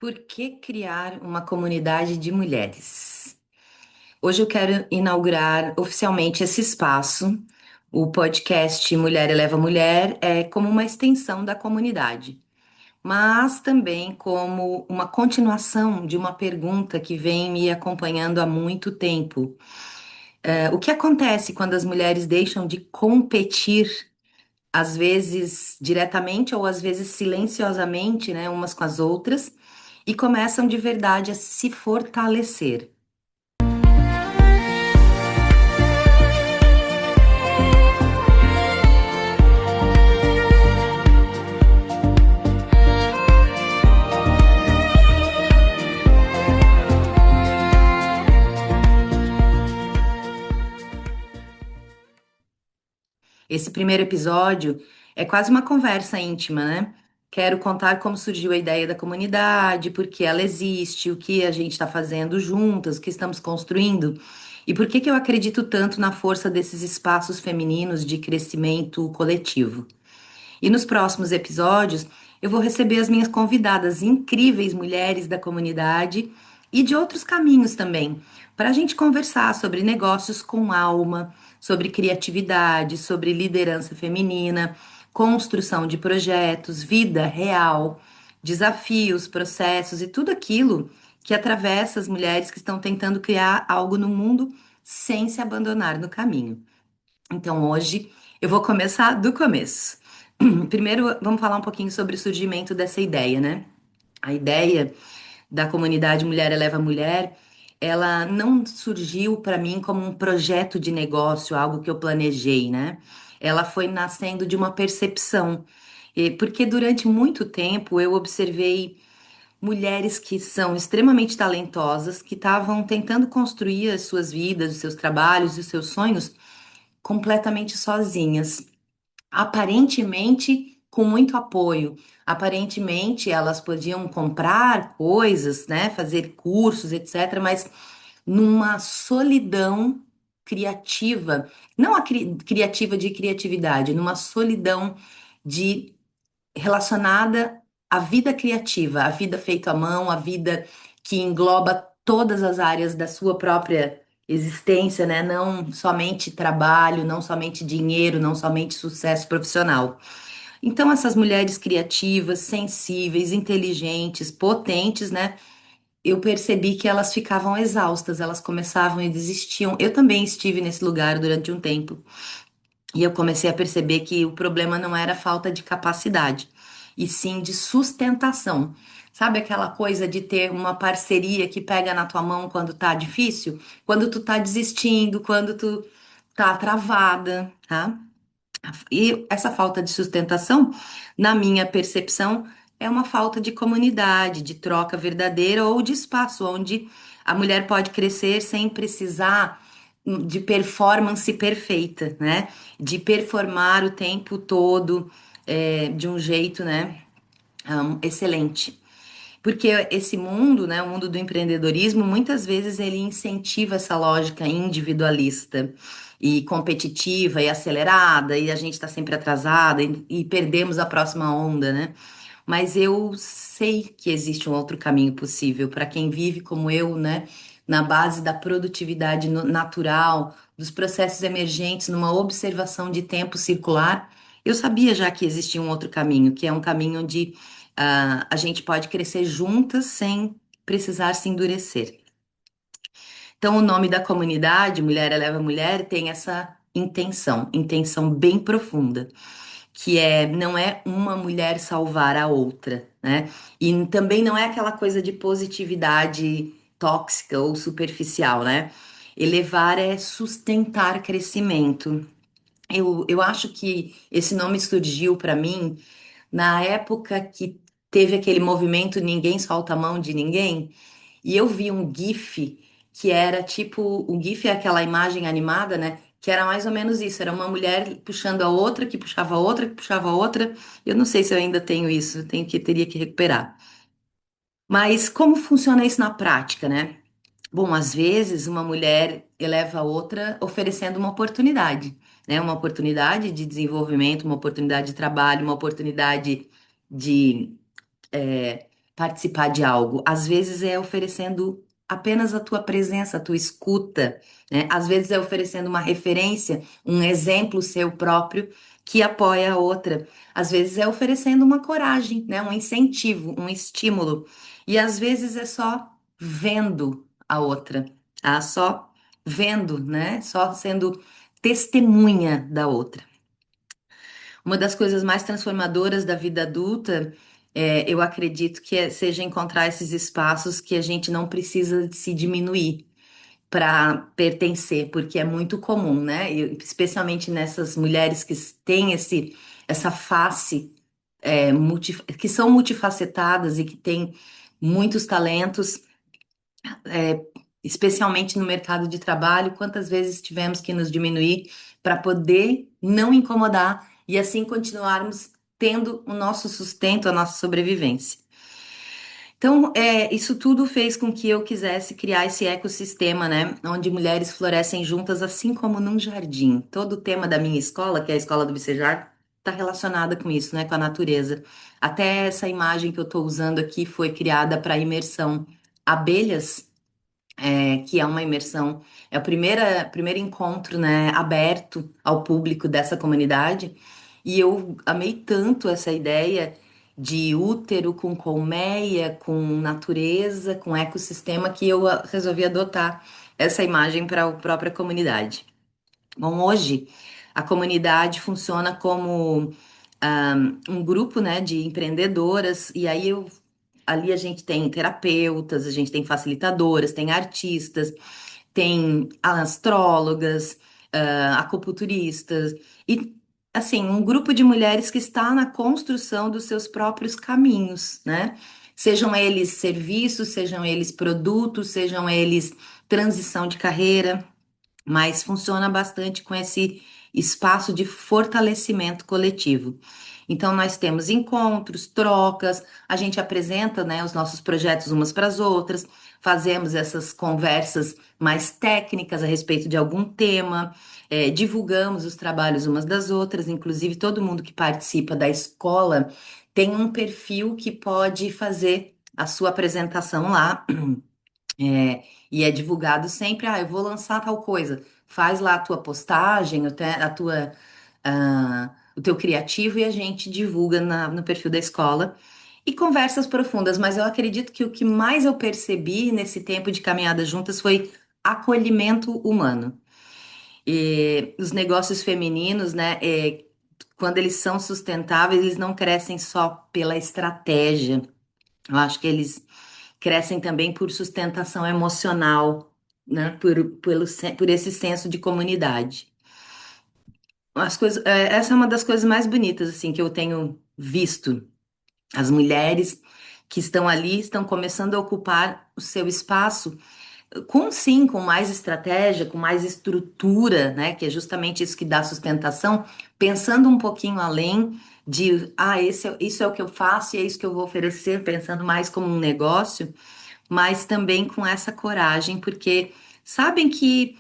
Por que criar uma comunidade de mulheres? Hoje eu quero inaugurar oficialmente esse espaço. O podcast Mulher Eleva Mulher é como uma extensão da comunidade, mas também como uma continuação de uma pergunta que vem me acompanhando há muito tempo. O que acontece quando as mulheres deixam de competir, às vezes diretamente ou às vezes silenciosamente, né, umas com as outras, e começam de verdade a se fortalecer? Esse primeiro episódio é quase uma conversa íntima, né? Quero contar como surgiu a ideia da comunidade, por que ela existe, o que a gente está fazendo juntas, o que estamos construindo e por que que eu acredito tanto na força desses espaços femininos de crescimento coletivo. E nos próximos episódios, eu vou receber as minhas convidadas incríveis mulheres da comunidade e de outros caminhos também, para a gente conversar sobre negócios com alma, sobre criatividade, sobre liderança feminina, construção de projetos, vida real, desafios, processos e tudo aquilo que atravessa as mulheres que estão tentando criar algo no mundo sem se abandonar no caminho. Então hoje eu vou começar do começo. Primeiro, vamos falar um pouquinho sobre o surgimento dessa ideia, né? A ideia da comunidade Mulher Eleva Mulher, ela não surgiu para mim como um projeto de negócio, algo que eu planejei, né? Ela foi nascendo de uma percepção. Porque durante muito tempo eu observei mulheres que são extremamente talentosas, que estavam tentando construir as suas vidas, os seus trabalhos e os seus sonhos completamente sozinhas, aparentemente com muito apoio. Aparentemente elas podiam comprar coisas, né, fazer cursos, etc., mas numa solidão criativa, não a criativa de criatividade, numa solidão de relacionada à vida criativa, à vida feita à mão, à vida que engloba todas as áreas da sua própria existência, né? Não somente trabalho, não somente dinheiro, não somente sucesso profissional. Então, essas mulheres criativas, sensíveis, inteligentes, potentes, né? Eu percebi que elas ficavam exaustas, elas começavam e desistiam. Eu também estive nesse lugar durante um tempo. E eu comecei a perceber que o problema não era falta de capacidade, e sim de sustentação. Sabe aquela coisa de ter uma parceria que pega na tua mão quando tá difícil? Quando tu tá desistindo, quando tu tá travada, tá? E essa falta de sustentação, na minha percepção, é uma falta de comunidade, de troca verdadeira ou de espaço onde a mulher pode crescer sem precisar de performance perfeita, né? De performar o tempo todo de um jeito, né, excelente. Porque esse mundo, né, o mundo do empreendedorismo, muitas vezes ele incentiva essa lógica individualista e competitiva e acelerada, e a gente está sempre atrasada e perdemos a próxima onda, né? Mas eu sei que existe um outro caminho possível para quem vive como eu, né? Na base da produtividade natural, dos processos emergentes, numa observação de tempo circular. Eu sabia já que existia um outro caminho, que é um caminho onde a gente pode crescer juntas sem precisar se endurecer. Então, o nome da comunidade, Mulher Eleva Mulher, tem essa intenção, intenção bem profunda, que é não é uma mulher salvar a outra, né? E também não é aquela coisa de positividade tóxica ou superficial, né? Elevar é sustentar crescimento. Eu acho que esse nome surgiu para mim na época que teve aquele movimento Ninguém Solta a Mão de Ninguém, e eu vi um GIF que era tipo, o GIF é aquela imagem animada, né? Que era mais ou menos isso, era uma mulher puxando a outra, que puxava a outra, que puxava a outra. Eu não sei se eu ainda tenho isso, teria que recuperar. Mas como funciona isso na prática, né? Bom, às vezes uma mulher eleva a outra oferecendo uma oportunidade, né? Uma oportunidade de desenvolvimento, uma oportunidade de trabalho, uma oportunidade de participar de algo. Às vezes é oferecendo apenas a tua presença, a tua escuta, né? Às vezes é oferecendo uma referência, um exemplo seu próprio que apoia a outra. Às vezes é oferecendo uma coragem, né? Um incentivo, um estímulo. E às vezes é só vendo a outra, tá? Só vendo, né? Só sendo testemunha da outra. Uma das coisas mais transformadoras da vida adulta, eu acredito que seja encontrar esses espaços que a gente não precisa de se diminuir para pertencer, porque é muito comum, né? Especialmente nessas mulheres que têm essa face, que são multifacetadas e que têm muitos talentos, é, especialmente no mercado de trabalho, quantas vezes tivemos que nos diminuir para poder não incomodar e assim continuarmos tendo o nosso sustento, a nossa sobrevivência. Então, isso tudo fez com que eu quisesse criar esse ecossistema, né, onde mulheres florescem juntas, assim como num jardim. Todo o tema da minha escola, que é a Escola do Vicejar, está relacionada com isso, né, com a natureza. Até essa imagem que eu estou usando aqui foi criada para imersão. Abelhas que é uma imersão, é o primeiro encontro, né, aberto ao público dessa comunidade. E eu amei tanto essa ideia de útero com colmeia, com natureza, com ecossistema, que eu resolvi adotar essa imagem para a própria comunidade. Bom, hoje a comunidade funciona como um grupo, né, de empreendedoras, e aí ali a gente tem terapeutas, a gente tem facilitadoras, tem artistas, tem astrólogas, acupunturistas, e assim, um grupo de mulheres que está na construção dos seus próprios caminhos, né? Sejam eles serviços, sejam eles produtos, sejam eles transição de carreira, mas funciona bastante com esse espaço de fortalecimento coletivo. Então, nós temos encontros, trocas, a gente apresenta, né, os nossos projetos umas para as outras, fazemos essas conversas mais técnicas a respeito de algum tema, divulgamos os trabalhos umas das outras, inclusive todo mundo que participa da escola tem um perfil que pode fazer a sua apresentação lá. E é divulgado sempre, eu vou lançar tal coisa. Faz lá a tua postagem, o teu criativo e a gente divulga no perfil da escola. E conversas profundas, mas eu acredito que o que mais eu percebi nesse tempo de caminhada juntas foi acolhimento humano. E os negócios femininos, né, quando eles são sustentáveis, eles não crescem só pela estratégia. Eu acho que eles crescem também por sustentação emocional, né? Por esse senso de comunidade. Essa é uma das coisas mais bonitas assim que eu tenho visto. As mulheres que estão ali estão começando a ocupar o seu espaço com mais estratégia, com mais estrutura, né? Que é justamente isso que dá sustentação, pensando um pouquinho além de, isso é o que eu faço e é isso que eu vou oferecer, pensando mais como um negócio, mas também com essa coragem, porque sabem que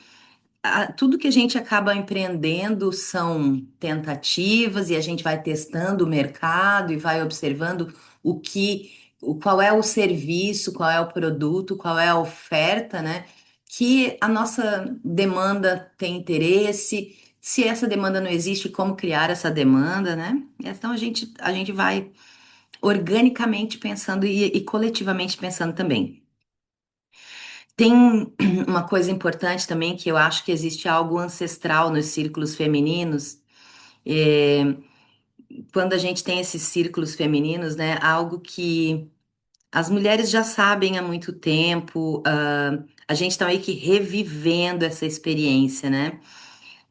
tudo que a gente acaba empreendendo são tentativas e a gente vai testando o mercado e vai observando qual é o serviço, qual é o produto, qual é a oferta, né? Que a nossa demanda tem interesse. Se essa demanda não existe, como criar essa demanda, né? Então a gente vai organicamente pensando e coletivamente pensando também. Tem uma coisa importante também que eu acho que existe algo ancestral nos círculos femininos. é, Quando a gente tem esses círculos femininos, né, algo que as mulheres já sabem há muito tempo, a gente está meio que revivendo essa experiência, né?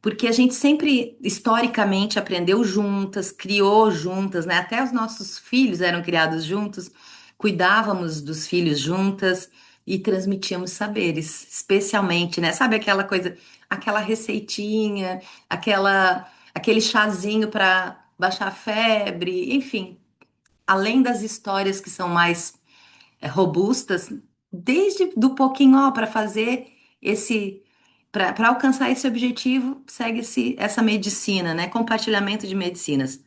Porque a gente sempre, historicamente, aprendeu juntas, criou juntas, né? Até os nossos filhos eram criados juntos, cuidávamos dos filhos juntas e transmitíamos saberes, especialmente, né? Sabe aquela coisa, aquela receitinha, aquele chazinho para baixar a febre, enfim, além das histórias que são mais robustas, desde do pouquinho, ó, para fazer esse, para alcançar esse objetivo, segue-se essa medicina, né? Compartilhamento de medicinas.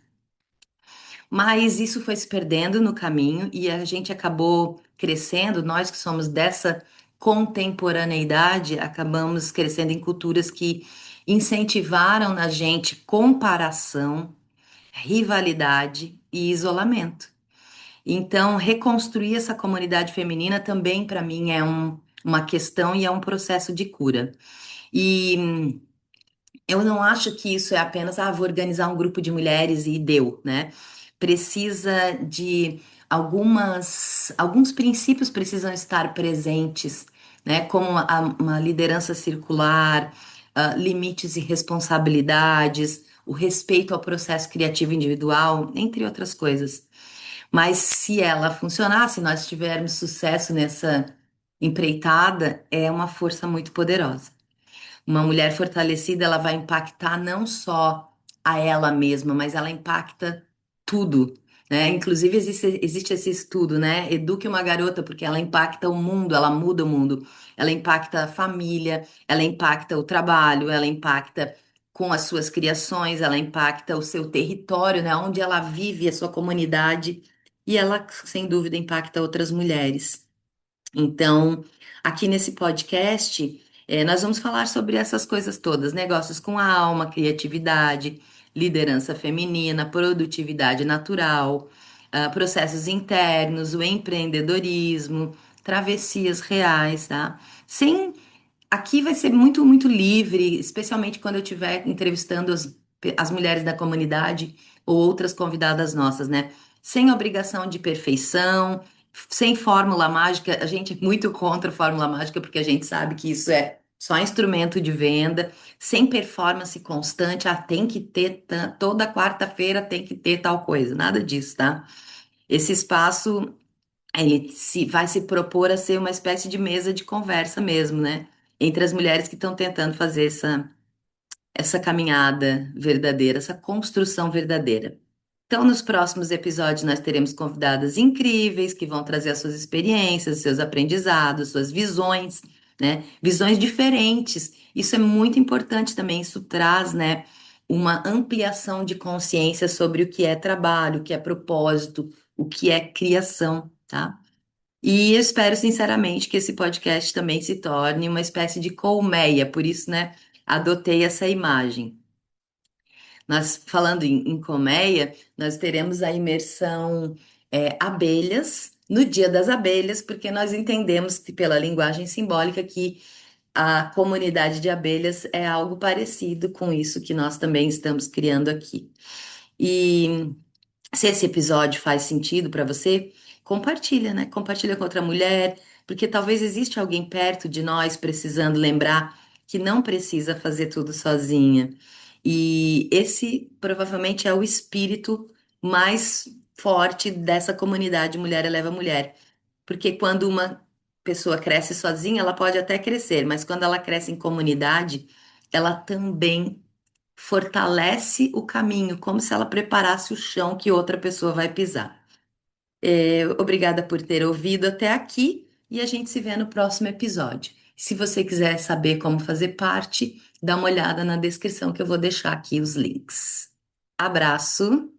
Mas isso foi se perdendo no caminho e a gente acabou crescendo, nós que somos dessa contemporaneidade, acabamos crescendo em culturas que incentivaram na gente comparação, rivalidade e isolamento. Então, reconstruir essa comunidade feminina também, para mim, é uma questão e é um processo de cura. E eu não acho que isso é apenas, vou organizar um grupo de mulheres e deu, né? Precisa de alguns princípios precisam estar presentes, né? Como uma liderança circular, limites e responsabilidades, o respeito ao processo criativo individual, entre outras coisas. Mas se ela funcionar, se nós tivermos sucesso nessa empreitada, é uma força muito poderosa. Uma mulher fortalecida, ela vai impactar não só a ela mesma, mas ela impacta tudo, né? Inclusive existe esse estudo, né? Eduque uma garota porque ela impacta o mundo, ela muda o mundo. Ela impacta a família, ela impacta o trabalho, ela impacta com as suas criações, ela impacta o seu território, né? Onde ela vive, a sua comunidade, e ela, sem dúvida, impacta outras mulheres. Então, aqui nesse podcast, nós vamos falar sobre essas coisas todas: negócios com a alma, criatividade, liderança feminina, produtividade natural, processos internos, o empreendedorismo, travessias reais, tá? Sem Aqui vai ser muito, muito livre, especialmente quando eu estiver entrevistando as mulheres da comunidade ou outras convidadas nossas, né? Sem obrigação de perfeição, sem fórmula mágica. A gente é muito contra a fórmula mágica porque a gente sabe que isso é só instrumento de venda, sem performance constante. Tem que ter, toda quarta-feira tem que ter tal coisa, nada disso, tá? Esse espaço vai se propor a ser uma espécie de mesa de conversa mesmo, né? Entre as mulheres que estão tentando fazer essa caminhada verdadeira, essa construção verdadeira. Então, nos próximos episódios, nós teremos convidadas incríveis que vão trazer as suas experiências, seus aprendizados, suas visões, né? Visões diferentes. Isso é muito importante também. Isso traz, né, uma ampliação de consciência sobre o que é trabalho, o que é propósito, o que é criação, tá? E eu espero sinceramente que esse podcast também se torne uma espécie de colmeia, por isso, né, adotei essa imagem. Nós, falando em colmeia, nós teremos a imersão abelhas, no Dia das Abelhas, porque nós entendemos que, pela linguagem simbólica, que a comunidade de abelhas é algo parecido com isso que nós também estamos criando aqui. E se esse episódio faz sentido para você, compartilha, né? Compartilha com outra mulher, porque talvez existe alguém perto de nós precisando lembrar que não precisa fazer tudo sozinha. E esse provavelmente é o espírito mais forte dessa comunidade Mulher Eleva Mulher. Porque quando uma pessoa cresce sozinha, ela pode até crescer, mas quando ela cresce em comunidade, ela também fortalece o caminho, como se ela preparasse o chão que outra pessoa vai pisar. Obrigada por ter ouvido até aqui e a gente se vê no próximo episódio. Se você quiser saber como fazer parte, dá uma olhada na descrição que eu vou deixar aqui os links. Abraço!